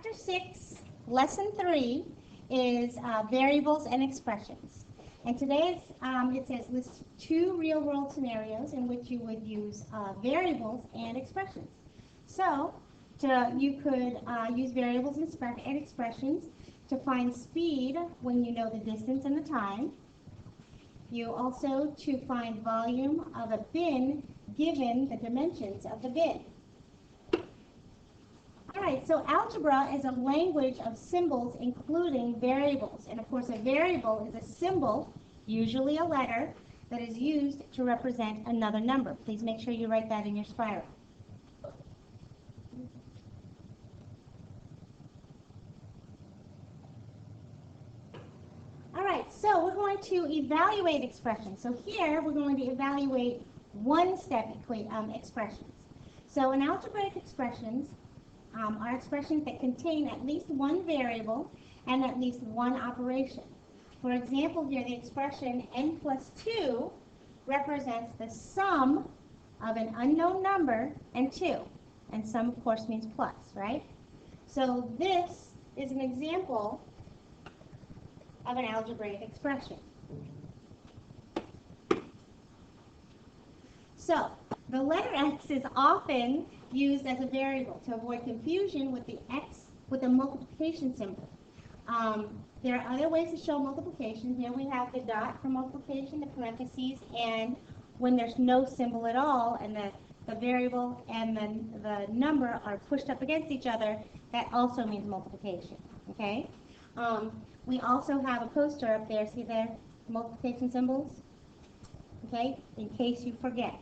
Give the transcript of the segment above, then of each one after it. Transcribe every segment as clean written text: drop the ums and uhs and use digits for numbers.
Chapter 6, Lesson 3 is variables and expressions. And today it says list 2 real-world scenarios in which you would use variables and expressions. So you could use variables and expressions to find speed when you know the distance and the time. You also to find volume of a bin given the dimensions of the bin. All right, so algebra is a language of symbols including variables. And of course, a variable is a symbol, usually a letter, that is used to represent another number. Please make sure you write that in your spiral. All right, so we're going to evaluate expressions. So here we're going to evaluate one-step expressions. So in algebraic expressions, are expressions that contain at least one variable and at least one operation. For example, here the expression n plus 2 represents the sum of an unknown number and 2. And sum, of course, means plus, right? So this is an example of an algebraic expression. So the letter x is often used as a variable to avoid confusion with the multiplication symbol. There are other ways to show multiplication. Here we have the dot for multiplication, the parentheses, and when there's no symbol at all and the variable and then the number are pushed up against each other, that also means multiplication, okay? We also have a poster up there, see there, multiplication symbols, okay, in case you forget,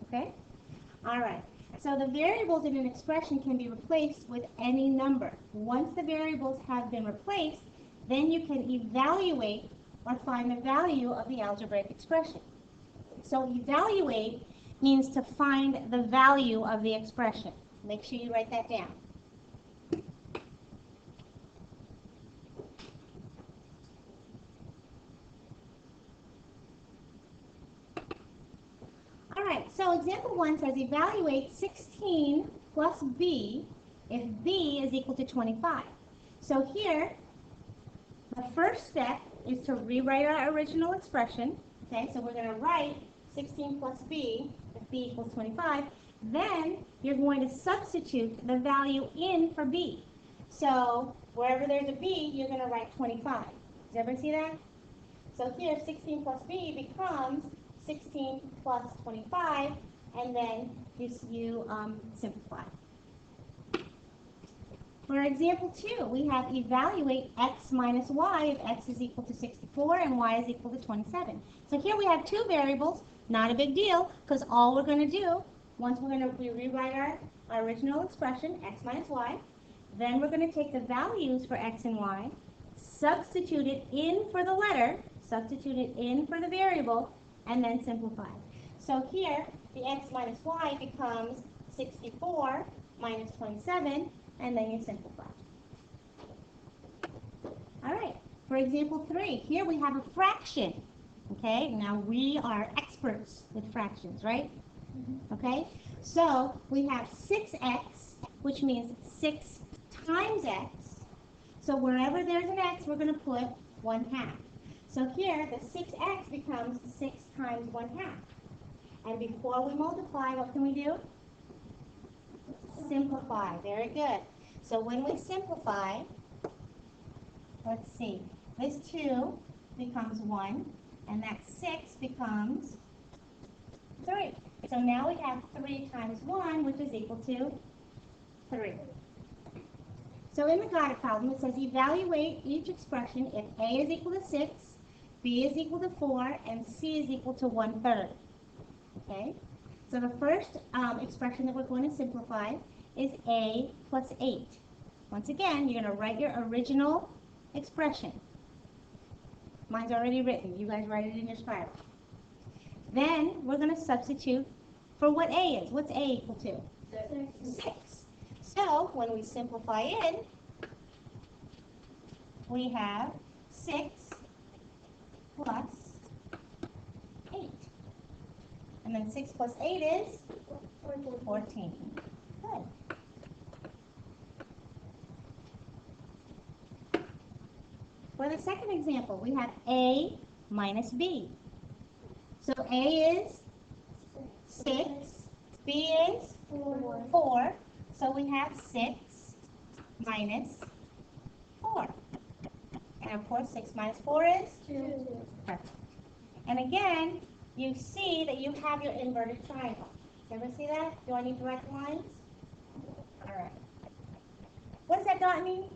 okay? All right. So the variables in an expression can be replaced with any number. Once the variables have been replaced, then you can evaluate or find the value of the algebraic expression. So evaluate means to find the value of the expression. Make sure you write that down. So example 1 says evaluate 16 plus b if b is equal to 25. So here, the first step is to rewrite our original expression. Okay, so we're going to write 16 plus b if b equals 25. Then you're going to substitute the value in for b. So wherever there's a b, you're going to write 25. Does everybody see that? So here, 16 plus b becomes 16 plus 25, and then you simplify. For example 2, we have evaluate x minus y if x is equal to 64 and y is equal to 27. So here we have 2 variables, not a big deal, because all we're going to do, once we rewrite our original expression, x minus y, then we're going to take the values for x and y, substitute it in for the letter, substitute it in for the variable, and then simplify. So here, the x minus y becomes 64 minus 27, and then you simplify. All right, for example 3, here we have a fraction. Okay, now we are experts with fractions, right? Okay, so we have 6x, which means 6 times x. So wherever there's an x, we're going to put 1/2. So here, the 6x becomes 6 times 1/2. And before we multiply, what can we do? Simplify. Very good. So when we simplify, let's see, this 2 becomes 1, and that 6 becomes 3. So now we have 3 times 1, which is equal to 3. So in the guided problem, it says evaluate each expression if a is equal to 6, b is equal to 4, and c is equal to 1/3. Okay? So the first expression that we're going to simplify is a plus 8. Once again, you're going to write your original expression. Mine's already written. You guys write it in your spiral. Then we're going to substitute for what a is. What's a equal to? 6. So when we simplify in, we have 6 plus 8. And then 6 plus 8 is 14. Good. For the second example, we have A minus B. So A is 6, B is 4. So we have 6 minus 4. And of course, 6 minus 4 is 2. perfect. And again, you see that you have your inverted triangle. Ever see that? Do I need to write the lines? All right. What does that dot mean?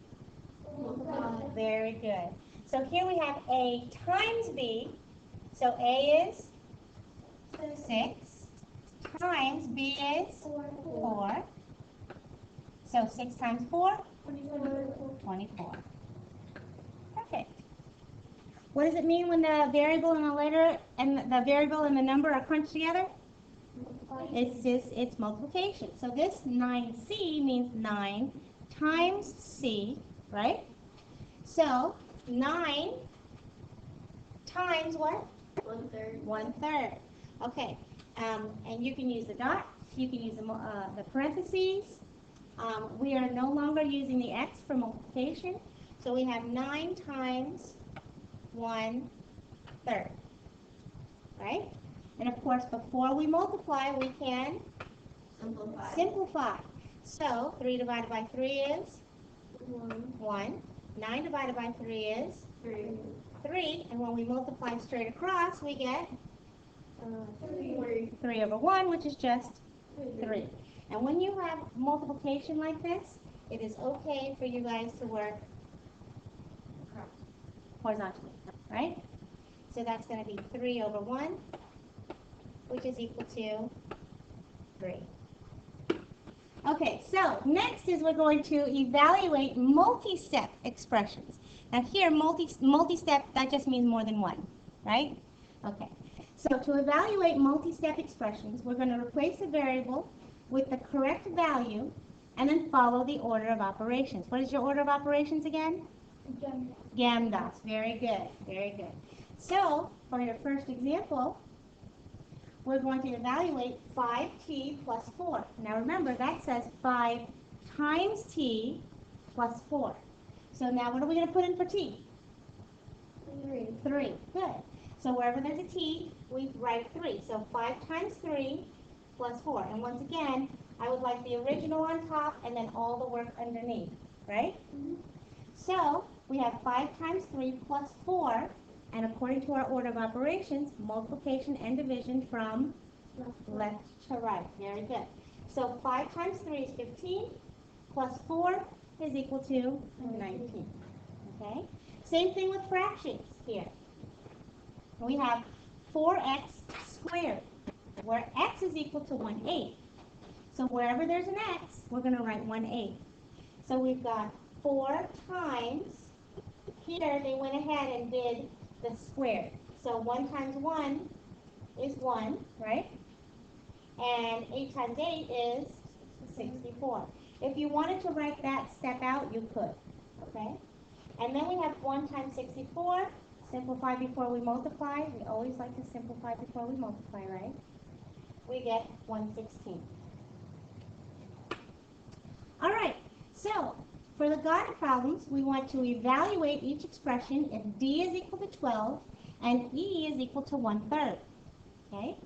Very good. So here we have A times B. So A is 6 times B is 4. So 6 times 4? 24. Perfect. What does it mean when the variable and the letter and the variable and the number are crunched together? It's multiplication. So this 9C means 9 times C, right? So 9 times what? 1/3. 1/3. Okay. And you can use the dots. You can use the parentheses. We are no longer using the x for multiplication. So we have 9 times 1/3. Right? And of course, before we multiply, we can simplify. So 3 divided by 3 is 1. 9 divided by 3 is 3. And when we multiply straight across, we get 3 over 1, which is just 3. And when you have multiplication like this, it is okay for you guys to work horizontally, right? So that's going to be 3 over 1, which is equal to 3. Okay, so next is we're going to evaluate multi-step expressions. Now here, multi-step, that just means more than one, right? Okay, so to evaluate multi-step expressions, we're going to replace a variable with the correct value and then follow the order of operations. What is your order of operations again? GAMDOS. Very good, very good. So, for your first example, we're going to evaluate 5t plus 4. Now remember, that says 5 times t plus 4. So now what are we going to put in for t? 3. Good. So wherever there's a t, we write 3. So 5 times 3 plus 4. And once again, I would like the original on top and then all the work underneath, right? So we have 5 times 3 plus 4. And according to our order of operations, multiplication and division from left to right. Very good. So 5 times 3 is 15, plus 4 is equal to 19. Okay? Same thing with fractions here. We have 4x squared, where x is equal to 1/8. So wherever there's an x, we're going to write 1/8. So we've got 4 times, here they went ahead and did the squared. So 1 times 1 is 1, right? And 8 times 8 is 64. If you wanted to write that step out, you could, okay? And then we have 1 times 64. Simplify before we multiply. We always like to simplify before we multiply, right? We get 1/16. All right, so for the God problems, we want to evaluate each expression if D is equal to 12 and E is equal to 1/3. Okay?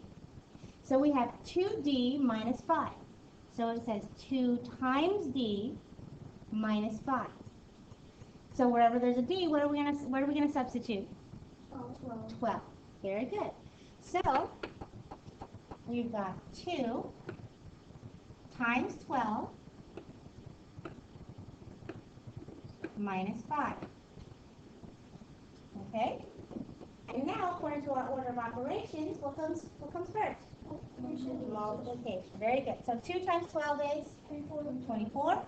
So we have 2D minus 5. So it says 2 times D minus 5. So wherever there's a D, what are we gonna substitute? 12. Very good. So we've got 2 times 12 minus 5. Okay? And now, according to our order of operations, what comes first? Multiplication. Very good. So 2 times 12 is 24.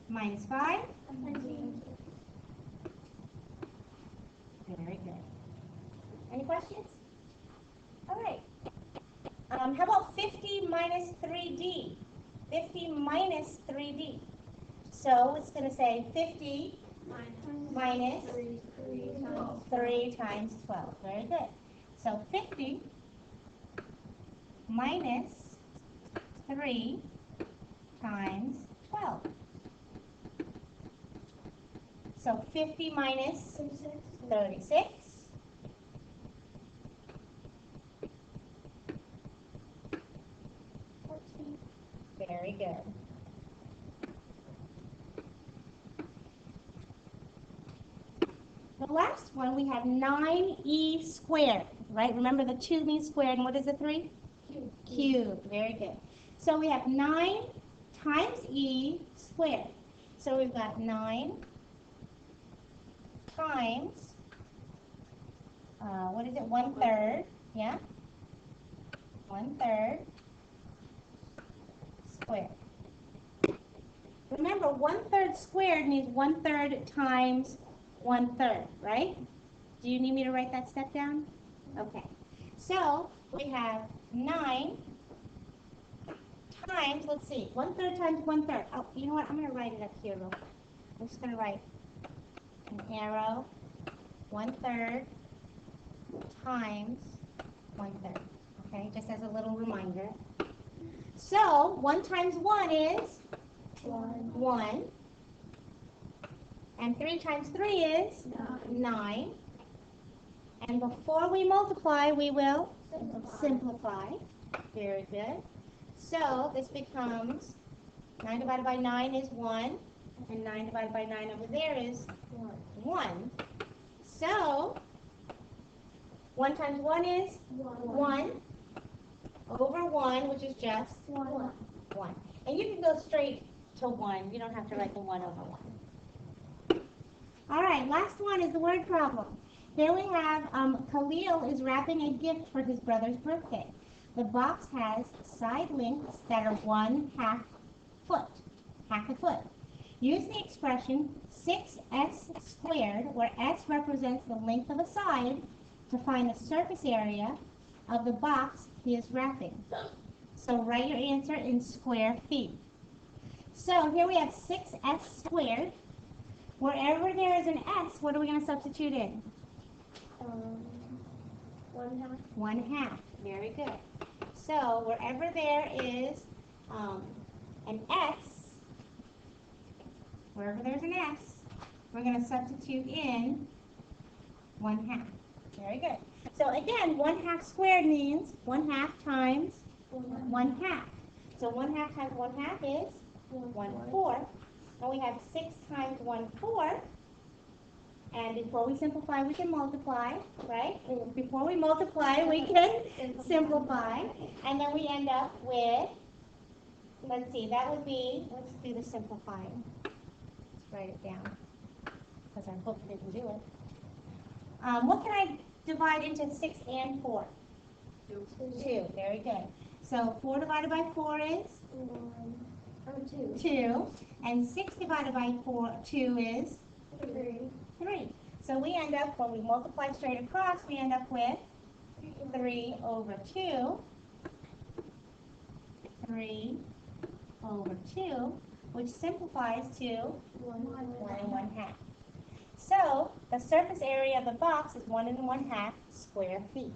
Minus 5? 19. Very good. Any questions? All right. How about 50 minus 3D? 50 minus 3D. So it's going to say 50 minus 3 times 12. Very good. So 50 minus 3 times 12. So 50 minus 36. Very good. The last one, we have 9e squared, right? Remember the 2 means squared, and what is the 3? Cubed. Very good. So we have 9 times e squared. So we've got 9 times, what is it, 1/3, yeah? 1/3 squared. Remember, 1/3 squared means 1/3 times 1/3, right? Do you need me to write that step down? Okay. So we have 9 times, let's see, 1/3 times 1/3. Oh, you know what? I'm going to write it up here real quick. I'm just going to write an arrow, 1/3 times 1/3. Okay, just as a little reminder. So 1 times 1 is 1. And 3 times 3 is 9. And before we multiply, we will simplify. Very good. So this becomes 9 divided by 9 is 1. And 9 divided by 9 over there is 1. So 1 times 1 is 1 over 1, which is just 1. And you can go straight to 1. You don't have to write the 1 over 1. All right, last one is the word problem. Here we have Khalil is wrapping a gift for his brother's birthday. The box has side links that are 1/2 foot, half a foot. Use the expression 6s squared, where s represents the length of a side, to find the surface area of the box he is wrapping. So write your answer in square feet. So here we have 6s squared. Wherever there is an s, what are we going to substitute in? 1/2. 1/2. Very good. So wherever there is an s, wherever there's an s, we're going to substitute in 1/2. Very good. So again, 1/2 squared means 1/2 times 1/2. So 1/2 times 1/2 is 1/4. And we have 6 times 1/4. And before we simplify, we can multiply, right? Before we multiply, we can simplify. And then we end up with, let's see, that would be, let's do the simplifying. Let's write it down, because our book didn't do it. What can I divide into 6 and 4? 2. Very good. So 4 divided by 4 is? 2. And 6 divided by 2 is? 3. So we end up, when we multiply straight across, we end up with 3 over 2. 3 over 2, which simplifies to 1 1/2. So the surface area of the box is 1 1/2 square feet.